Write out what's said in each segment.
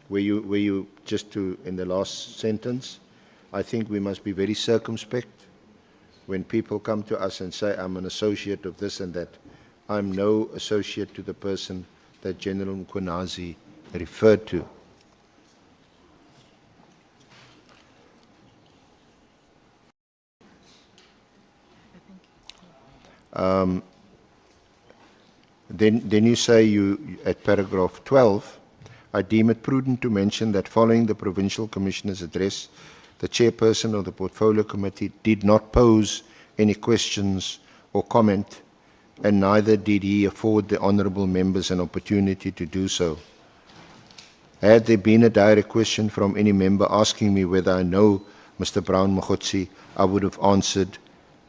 where you just to, in the last sentence, I think we must be very circumspect when people come to us and say, I'm an associate of this and that. I'm no associate to the person that General Mkhwanazi referred to. Then you say at paragraph 12, I deem it prudent to mention that following the Provincial Commissioner's address, the chairperson of the Portfolio Committee did not pose any questions or comment, and neither did he afford the honourable members an opportunity to do so. Had there been a direct question from any member asking me whether I know Mr. Brown Mogotsi, I would have answered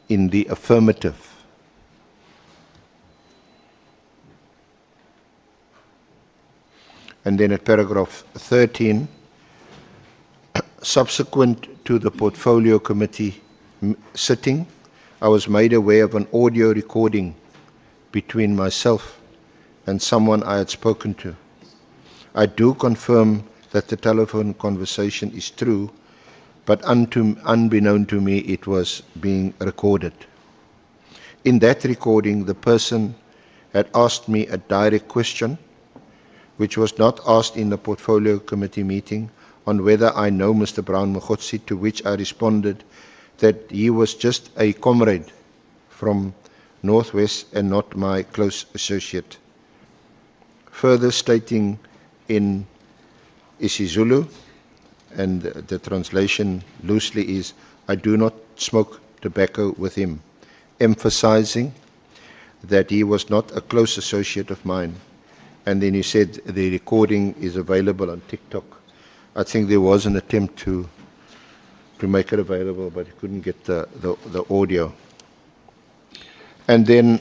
in the affirmative. And then at paragraph 13, subsequent to the Portfolio Committee sitting, I was made aware of an audio recording between myself and someone I had spoken to. I do confirm that the telephone conversation is true, but unbeknown to me, it was being recorded. In that recording, the person had asked me a direct question, which was not asked in the Portfolio Committee meeting, on whether I know Mr. Brown Mogotsi, to which I responded that he was just a comrade from Northwest and not my close associate. Further stating in isiZulu, and the translation loosely is, I do not smoke tobacco with him, emphasizing that he was not a close associate of mine. And then he said the recording is available on TikTok. I think there was an attempt to make it available, but he couldn't get the audio. And then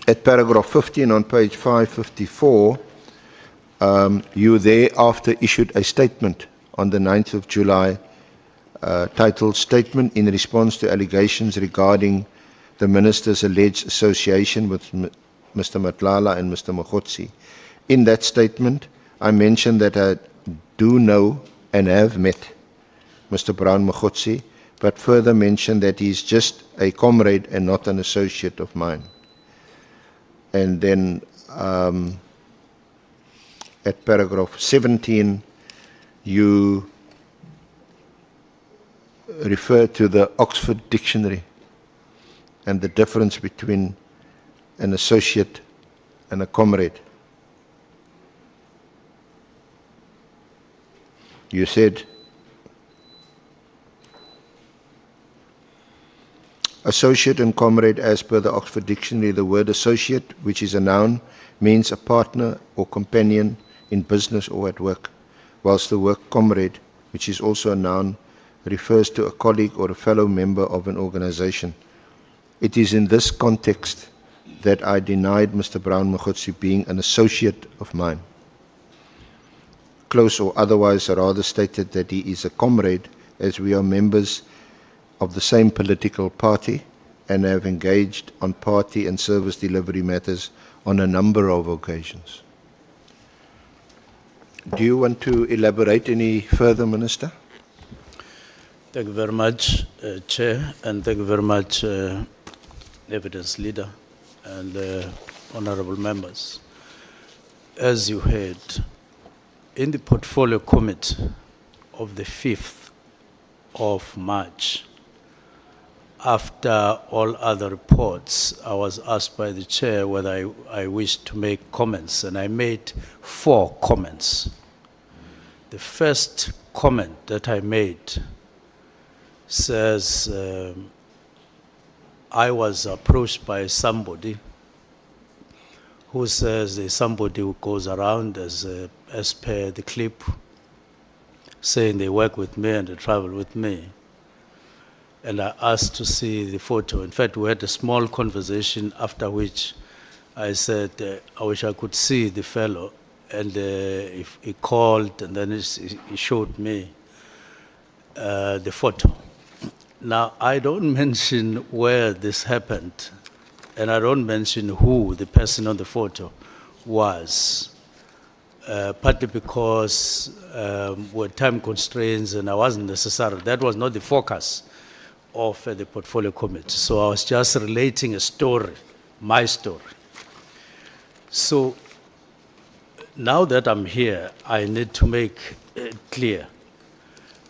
at paragraph 15 on page 554, you thereafter issued a statement on the 9th of July titled Statement in Response to Allegations Regarding the Minister's Alleged Association with Mr. Matlala and Mr. Mogotsi. In that statement, I mentioned that I do know and have met Mr. Brown Mogotsi, but further mentioned that he is just a comrade and not an associate of mine. And then at paragraph 17, you refer to the Oxford Dictionary and the difference between an associate and a comrade. You said, associate and comrade, as per the Oxford Dictionary, the word associate, which is a noun, means a partner or companion in business or at work, whilst the word comrade, which is also a noun, refers to a colleague or a fellow member of an organization. It is in this context that I denied Mr. Brown Mogotsi being an associate of mine. Close or otherwise, I rather stated that he is a comrade, as we are members of the same political party and have engaged on party and service delivery matters on a number of occasions. Do you want to elaborate any further, Minister? Thank you very much, Chair, and thank you very much, Evidence Leader and honorable members. As you heard, in the Portfolio Committee of the 5th of March, after all other reports, I was asked by the Chair whether I wished to make comments, and I made 4 comments. The first comment that I made says, I was approached by somebody who says there's somebody who goes around as per the clip, saying they work with me and they travel with me. And I asked to see the photo. In fact, we had a small conversation, after which I said, I wish I could see the fellow. And if he called, and then he showed me the photo. Now, I don't mention where this happened, and I don't mention who the person on the photo was. partly because with time constraints and I wasn't necessary. That was not the focus of the portfolio committee. So I was just relating a story, my story. So now that I'm here, I need to make it clear.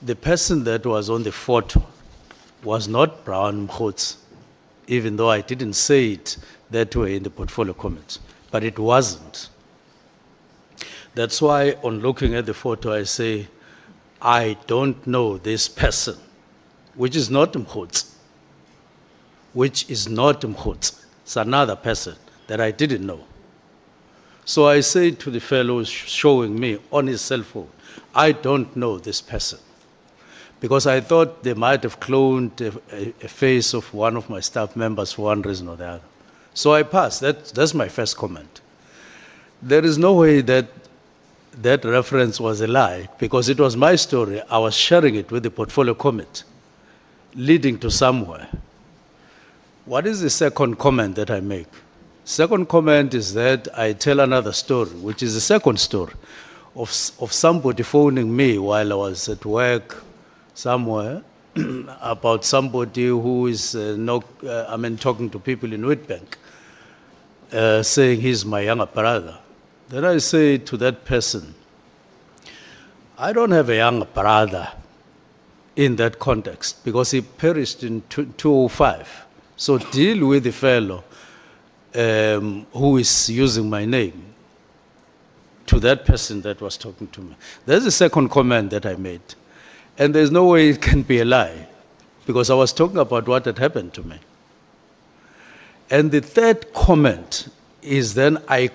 The person that was on the photo was not Brown Mogotsi, even though I didn't say it that way in the portfolio committee, but it wasn't. That's why on looking at the photo, I say, I don't know this person, which is not Mogotsi, which is not Mogotsi. It's another person that I didn't know. So I say to the fellow showing me on his cell phone, I don't know this person. Because I thought they might have cloned a face of one of my staff members for one reason or the other. So I passed. That's my first comment. There is no way that that reference was a lie, because it was my story. I was sharing it with the portfolio committee, leading to somewhere. What is the second comment that I make? Second comment is that I tell another story, which is the second story, of somebody phoning me while I was at work somewhere about somebody who is talking to people in Witbank, saying he's my younger brother. Then I say to that person, I don't have a younger brother in that context because he perished in 2005. So deal with the fellow who is using my name, to that person that was talking to me. There's the second comment that I made. And there's no way it can be a lie, because I was talking about what had happened to me. And the third comment is then I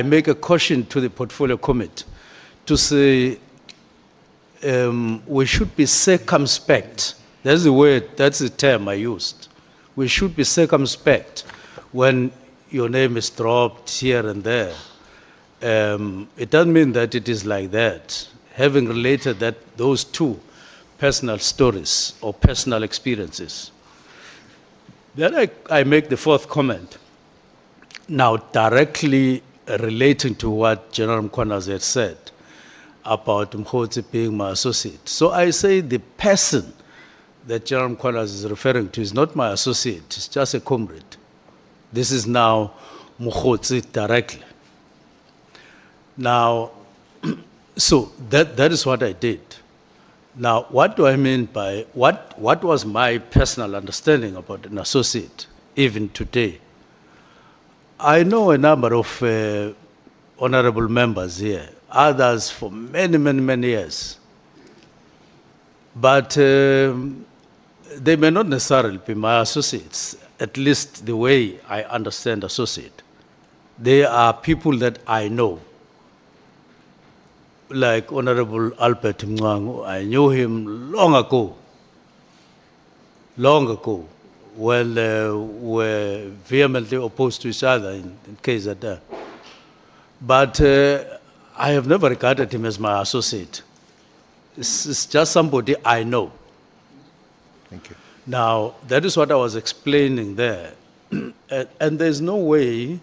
make a caution to the portfolio committee to say we should be circumspect. That's the word, that's the term I used. We should be circumspect when your name is dropped here and there. It doesn't mean that it is like that. Having related those two personal stories or personal experiences. Then I make the fourth comment, now directly relating to what General Mkhwana had said about Mogotsi being my associate. So I say the person that General Mkhwana is referring to is not my associate, it's just a comrade. This is now Mogotsi directly. Now, so that is what I did. Now, what do I mean by, what was my personal understanding about an associate, even today? I know a number of honorable members here, others for many, many, many years. But they may not necessarily be my associates, at least the way I understand associate. They are people that I know. Like Honorable Albert Mngwangu, I knew him long ago, when we were vehemently opposed to each other in KZN. But I have never regarded him as my associate. It's just somebody I know. Thank you. Now, that is what I was explaining there. And there's no way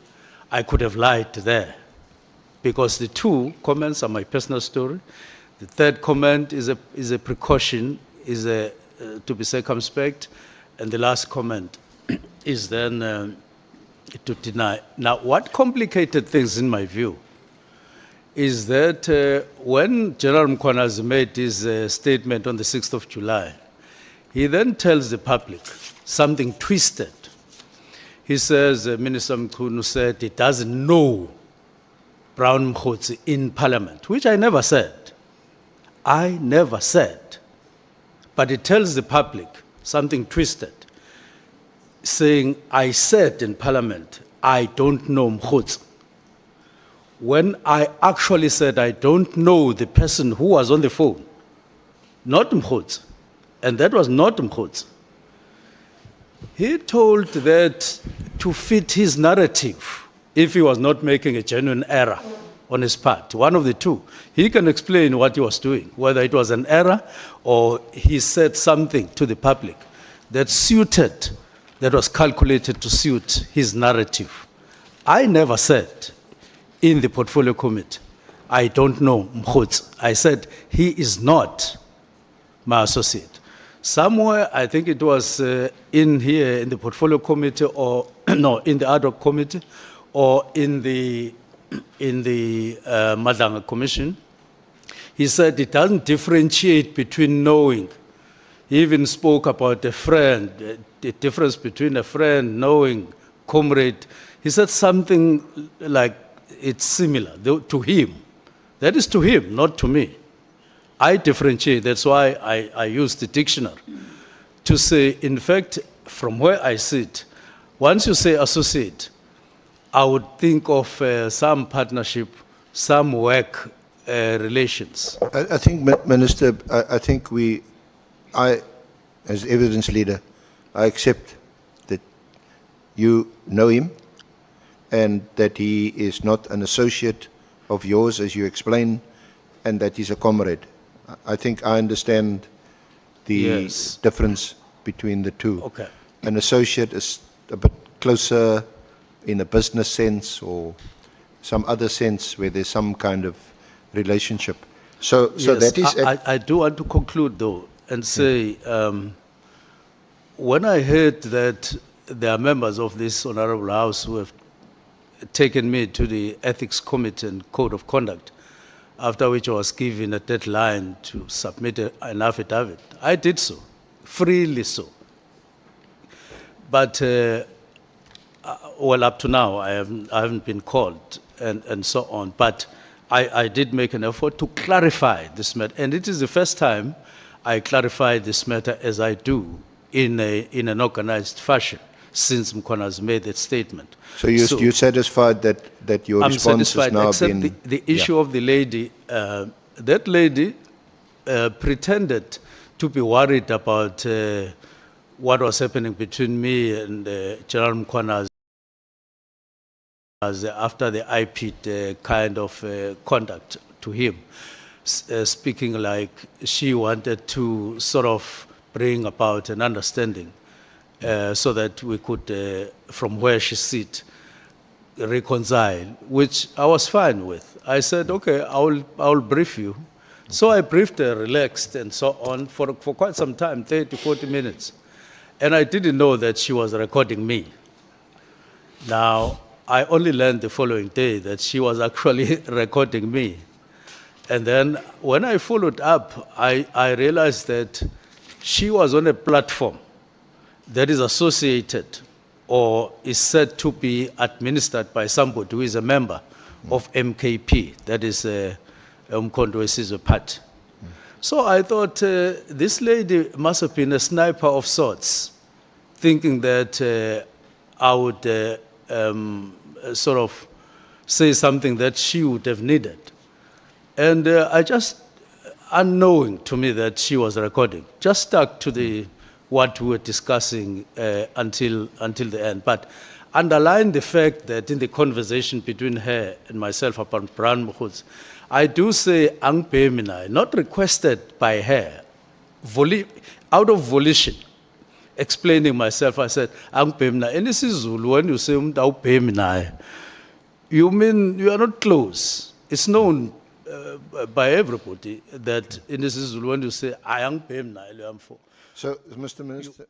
I could have lied there, because the two comments are my personal story. The third comment is a precaution, to be circumspect, and the last comment is then to deny. Now, what complicated things in my view is that when General Mkhwana made his statement on the 6th of July, he then tells the public something twisted. He says, Minister Mchunu said he doesn't know Brown Mogotsi in Parliament, which I never said. I never said. But it tells the public something twisted, saying, I said in Parliament, I don't know Mogotsi. When I actually said I don't know the person who was on the phone, not Mogotsi, and that was not Mogotsi. He told that to fit his narrative, if he was not making a genuine error on his part, one of the two, he can explain what he was doing, whether it was an error or he said something to the public that was calculated to suit his narrative. I never said in the portfolio committee. I don't know Mogotsi. I said, he is not my associate. Somewhere, I think it was in here in the portfolio committee, or no, in the ad hoc committee, or in the Madanga Commission, he said it doesn't differentiate between knowing. He even spoke about a friend, the difference between a friend, knowing, comrade. He said something like it's similar to him. That is to him, not to me. I differentiate. That's why I use the dictionary to say, in fact, from where I sit, once you say associate, I would think of some partnership, some work relations. I think, Minister, I think I, as evidence leader, I accept that you know him and that he is not an associate of yours, as you explained, and that he's a comrade. I think I understand the Yes. difference between the two. Okay. An associate is a bit closer in a business sense or some other sense where there's some kind of relationship. So Yes, that is... I do want to conclude though and say, when I heard that there are members of this honorable house who have taken me to the ethics committee and code of conduct, after which I was given a deadline to submit an affidavit, I did so, freely so. But well, up to now, I haven't been called and so on. But I did make an effort to clarify this matter, and it is the first time I clarify this matter as I do in an organized fashion since Mkhwana has made that statement. So you're satisfied that your I'm response satisfied, has now been... except the issue of the lady. That lady pretended to be worried about what was happening between me and General Mkhwana after the IP'd kind of conduct to him, speaking like she wanted to sort of bring about an understanding so that we could, from where she sits, reconcile, which I was fine with. I said, okay, I will brief you. So I briefed her, relaxed and so on for quite some time, 30, 40 minutes. And I didn't know that she was recording me. Now, I only learned the following day that she was actually recording me. And then when I followed up, I realized that she was on a platform that is associated or is said to be administered by somebody who is a member of MKP, that is controversies party. So I thought this lady must have been a sniper of sorts, thinking that I would sort of say something that she would have needed. And I just, unknowing to me that she was recording, just stuck to what we were discussing until the end. But underlying the fact that in the conversation between her and myself about Brown Mogotsi, I do say ang peminai, not requested by her, out of volition, explaining myself. I said, ang peminai. And this is Zulu, when you say umda peminai, you mean you are not close. It's known by everybody that in this is Zulu, when you say ayang peminai. So, Mr. Minister...